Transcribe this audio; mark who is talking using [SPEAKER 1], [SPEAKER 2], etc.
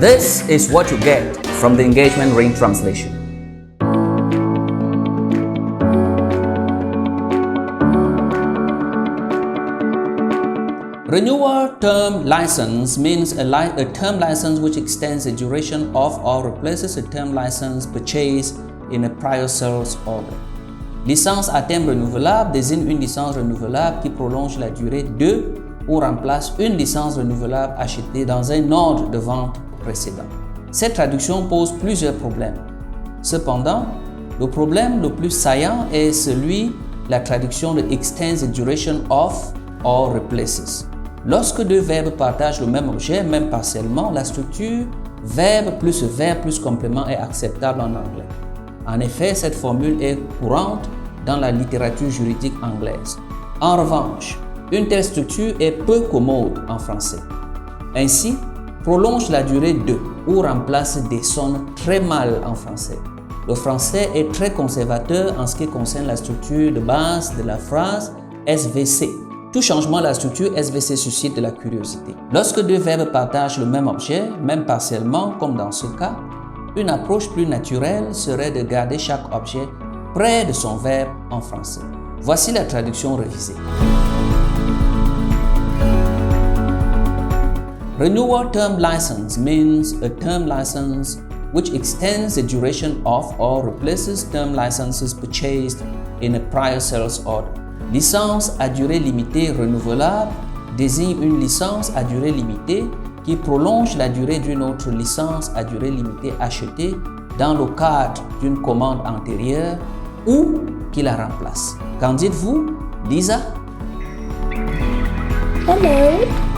[SPEAKER 1] This is what you get from the engagement ring translation. Renewal term license means a term license which extends the duration of or replaces a term license purchased in a prior sales order. Licence à terme renouvelable désigne une licence renouvelable qui prolonge la durée de ou remplace une licence renouvelable achetée dans un ordre de vente précédent. Cette traduction pose plusieurs problèmes. Cependant, le problème le plus saillant est celui de la traduction de extends the duration of or replaces. Lorsque deux verbes partagent le même objet, même partiellement, la structure verbe plus complément est acceptable en anglais. En effet, cette formule est courante dans la littérature juridique anglaise. En revanche, une telle structure est peu commode en français. Ainsi, prolonge la durée de ou remplace des sonne très mal en français. Le français est très conservateur en ce qui concerne la structure de base de la phrase SVC. Tout changement de la structure SVC suscite de la curiosité. Lorsque deux verbes partagent le même objet, même partiellement, comme dans ce cas, une approche plus naturelle serait de garder chaque objet près de son verbe en français. Voici la traduction révisée. Renewal term license means a term license which extends the duration of or replaces term licenses purchased in a prior sales order. Licence à durée limitée renouvelable désigne une licence à durée limitée qui prolonge la durée d'une autre licence à durée limitée achetée dans le cadre d'une commande antérieure ou qui la remplace. Qu'en dites-vous, Lisa?
[SPEAKER 2] Hello.